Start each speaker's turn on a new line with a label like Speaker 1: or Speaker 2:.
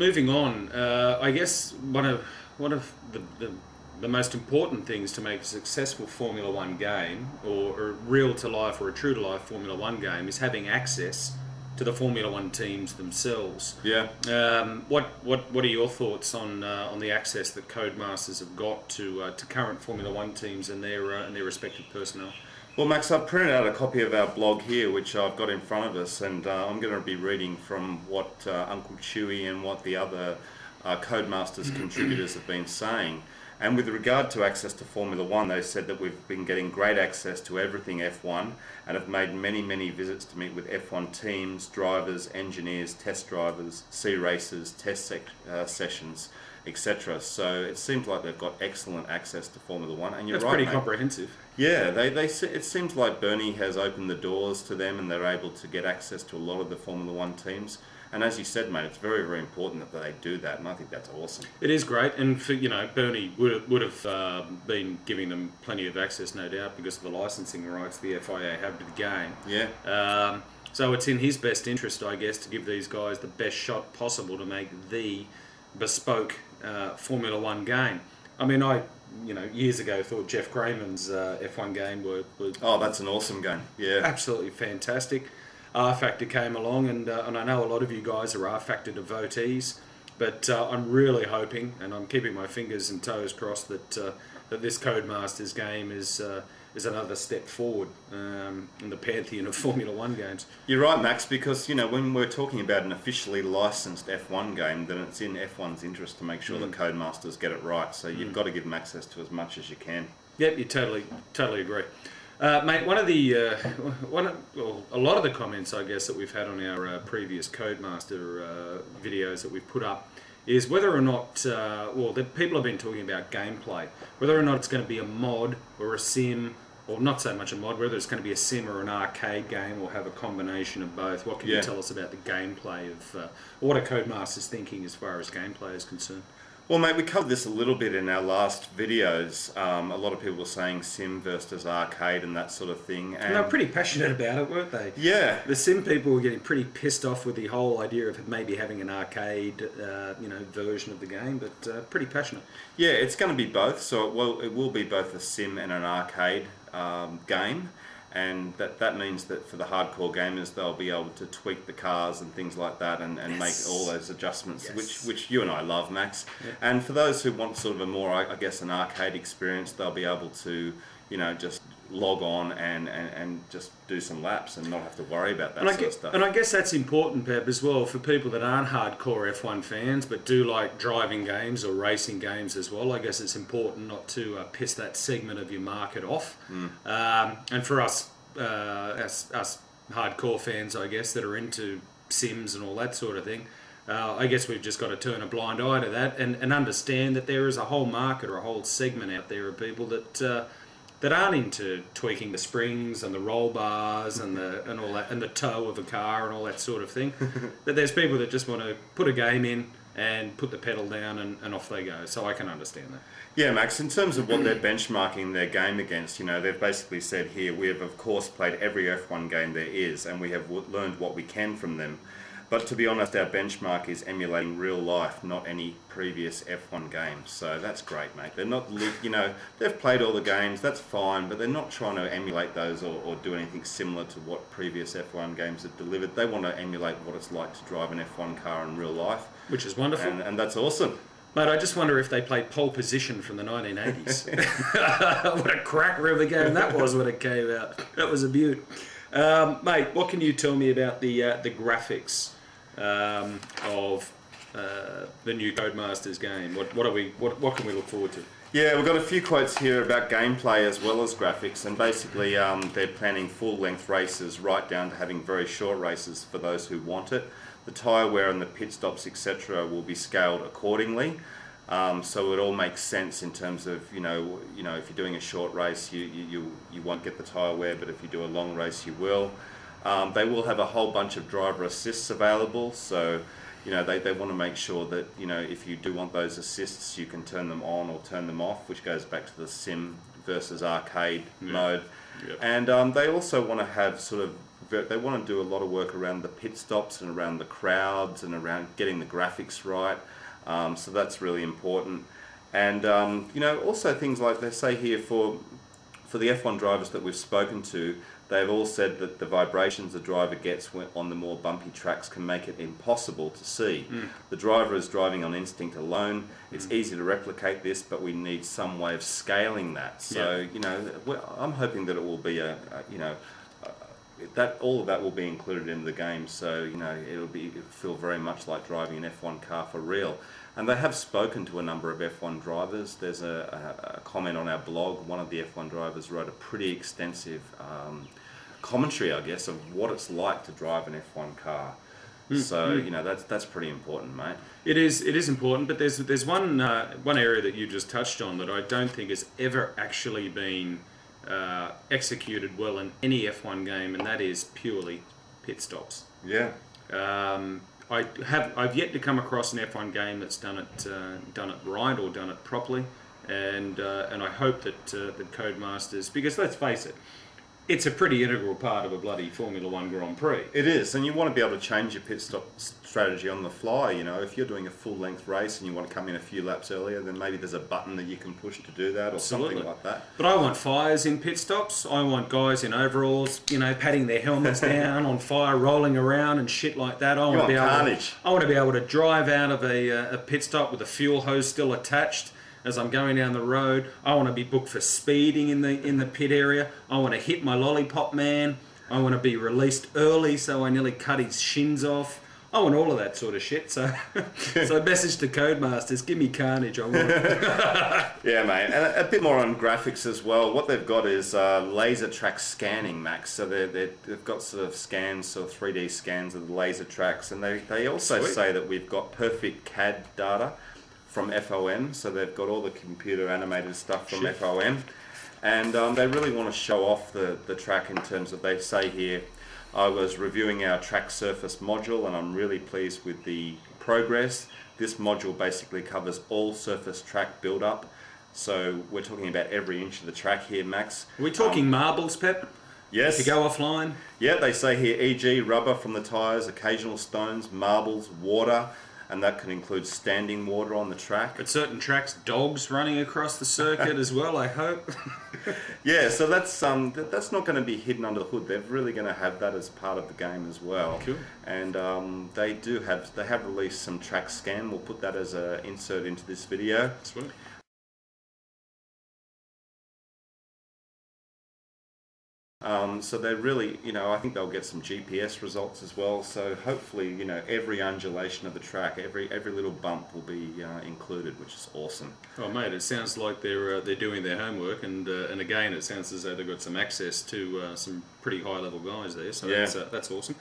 Speaker 1: moving on, I guess one of the most important things to make a successful Formula One game, or a real to life or a true to life Formula One game, is having access to the Formula One teams themselves.
Speaker 2: Yeah.
Speaker 1: What are your thoughts on the access that Codemasters have got to current Formula One teams and their respective personnel?
Speaker 2: Well, Max, I've printed out a copy of our blog here, which I've got in front of us, and I'm going to be reading from what Uncle Chewy and what the other Codemasters contributors have been saying. And with regard to access to Formula One, they said that we've been getting great access to everything F1 and have made many visits to meet with F1 teams, drivers, engineers, test drivers, C races, test sessions, etc. So it seems like they've got excellent access to Formula One, and you're
Speaker 1: That's
Speaker 2: right,
Speaker 1: pretty
Speaker 2: mate.
Speaker 1: Comprehensive.
Speaker 2: Yeah, it seems like Bernie has opened the doors to them, and they're able to get access to a lot of the Formula One teams. And as you said, mate, it's very important that they do that, and I think that's awesome.
Speaker 1: It is great, and for, Bernie would have been giving them plenty of access, no doubt, because of the licensing rights the FIA have to the game.
Speaker 2: Yeah.
Speaker 1: So it's in his best interest, I guess, to give these guys the best shot possible to make the bespoke Formula One game. I mean, years ago thought Jeff Grayman's F1 game was
Speaker 2: oh, that's an awesome game. Yeah.
Speaker 1: Absolutely fantastic. R-Factor came along, and I know a lot of you guys are R-Factor devotees, but I'm really hoping, and I'm keeping my fingers and toes crossed, that that this Codemasters game is another step forward in the pantheon of Formula One games.
Speaker 2: You're right, Max, because when we're talking about an officially licensed F1 game, then it's in F1's interest to make sure that Codemasters get it right. So you've got to give them access to as much as you can.
Speaker 1: Yep, you totally agree. Mate, one of the a lot of the comments, I guess, that we've had on our previous Codemaster videos that we've put up is whether or not, people have been talking about gameplay, whether or not it's going to be a mod or a sim, or not so much a mod, whether it's going to be a sim or an arcade game, or have a combination of both. What can you tell us about the gameplay of, what are Codemasters thinking as far as gameplay is concerned?
Speaker 2: Well, mate, we covered this a little bit in our last videos. A lot of people were saying sim versus arcade and that sort of thing. And
Speaker 1: they were pretty passionate about it, weren't they?
Speaker 2: Yeah.
Speaker 1: The sim people were getting pretty pissed off with the whole idea of maybe having an arcade, version of the game, but pretty passionate.
Speaker 2: Yeah, it's going to be both. So it will be both a sim and an arcade game. And that means that for the hardcore gamers, they'll be able to tweak the cars and things like that, and make all those adjustments, which you and I love, Max. Yeah. And for those who want sort of a more, I guess, an arcade experience, they'll be able to, just log on and just do some laps and not have to worry about that sort of stuff.
Speaker 1: And I guess that's important, Pep, as well, for people that aren't hardcore F1 fans but do like driving games or racing games as well. I guess it's important not to piss that segment of your market off. And for us hardcore fans, I guess, that are into sims and all that sort of thing, I guess we've just got to turn a blind eye to that and understand that there is a whole market or a whole segment out there of people that aren't into tweaking the springs and the roll bars and all that, and the toe of a car and all that sort of thing. That there's people that just want to put a game in and put the pedal down and off they go. So I can understand that.
Speaker 2: Yeah, Max, in terms of what they're benchmarking their game against, they've basically said here, we have of course played every F1 game there is, and we have learned what we can from them. But to be honest, our benchmark is emulating real life, not any previous F1 games. So that's great, mate. They're not, they've played all the games, that's fine, but they're not trying to emulate those or do anything similar to what previous F1 games have delivered. They want to emulate what it's like to drive an F1 car in real life.
Speaker 1: Which is wonderful.
Speaker 2: And that's awesome.
Speaker 1: Mate, I just wonder if they played Pole Position from the 1980s. What a cracker of a game that was when it came out. That was a beaut. Mate, what can you tell me about the graphics of the new Codemasters game? What can we look forward to?
Speaker 2: Yeah, we've got a few quotes here about gameplay as well as graphics, and basically they're planning full-length races right down to having very short races for those who want it. The tyre wear and the pit stops, etc., will be scaled accordingly. So it all makes sense in terms of if you're doing a short race, you won't get the tyre wear, but if you do a long race, you will. They will have a whole bunch of driver assists available, so they want to make sure that if you do want those assists, you can turn them on or turn them off, which goes back to the sim versus arcade mode. Yep. And they also want to have sort of they want to do a lot of work around the pit stops and around the crowds and around getting the graphics right. So that's really important. And you know, also things like they say here for the F1 drivers that we've spoken to, they've all said that the vibrations the driver gets on the more bumpy tracks can make it impossible to see. The driver is driving on instinct alone. It's easy to replicate this, but we need some way of scaling that. So you know, I'm hoping that it will be you know, that all of that will be included in the game. So you know, it'll feel very much like driving an F1 car for real. And they have spoken to a number of F1 drivers. There's a comment on our blog. One of the F1 drivers wrote a pretty extensive commentary, I guess, of what it's like to drive an F1 car. So you know, that's pretty important, mate. It
Speaker 1: is important, but there's one area that you just touched on that I don't think has ever actually been executed well in any F1 game, and that is purely pit stops.
Speaker 2: Yeah.
Speaker 1: I've yet to come across an F1 game that's done it right or done it properly, and I hope that Codemasters, because let's face it, it's a pretty integral part of a bloody Formula One Grand Prix.
Speaker 2: It is, and you want to be able to change your pit stop strategy on the fly. You know, if you're doing a full-length race and you want to come in a few laps earlier, then maybe there's a button that you can push to do that, or something like that.
Speaker 1: But I want fires in pit stops. I want guys in overalls, you know, patting their helmets down on fire, rolling around and shit like that. I want to be able to drive out of a pit stop with a fuel hose still attached as I'm going down the road. I want to be booked for speeding in the pit area. I want to hit my lollipop man. I want to be released early so I nearly cut his shins off. I want all of that sort of shit. So, so message to Codemasters, give me carnage. I want it.
Speaker 2: Yeah, mate. And a bit more on graphics as well. What they've got is laser track scanning, Max. So they've got sort of scans, sort of 3D scans of the laser tracks, and they also say that we've got perfect CAD data from FOM, so they've got all the computer animated stuff from FOM, and they really want to show off the track in terms of, they say here, I was reviewing our track surface module and I'm really pleased with the progress. This module basically covers all surface track build-up, so we're talking about every inch of the track here, Max.
Speaker 1: Are we talking marbles, Pep?
Speaker 2: Yes.
Speaker 1: To go offline?
Speaker 2: Yeah, they say here, e.g. rubber from the tyres, occasional stones, marbles, water, and that could include standing water on the track.
Speaker 1: At certain tracks, dogs running across the circuit as well, I hope.
Speaker 2: Yeah, so that's not going to be hidden under the hood. They're really going to have that as part of the game as well.
Speaker 1: Cool.
Speaker 2: And they have released some track scan. We'll put that as an insert into this video.
Speaker 1: Sweet.
Speaker 2: So they really, you know, I think they'll get some GPS results as well. So hopefully, you know, every undulation of the track, every little bump will be included, which is awesome.
Speaker 1: Oh, mate, it sounds like they're doing their homework, and again, it sounds as though they've got some access to some pretty high level guys there. So yeah, that's awesome.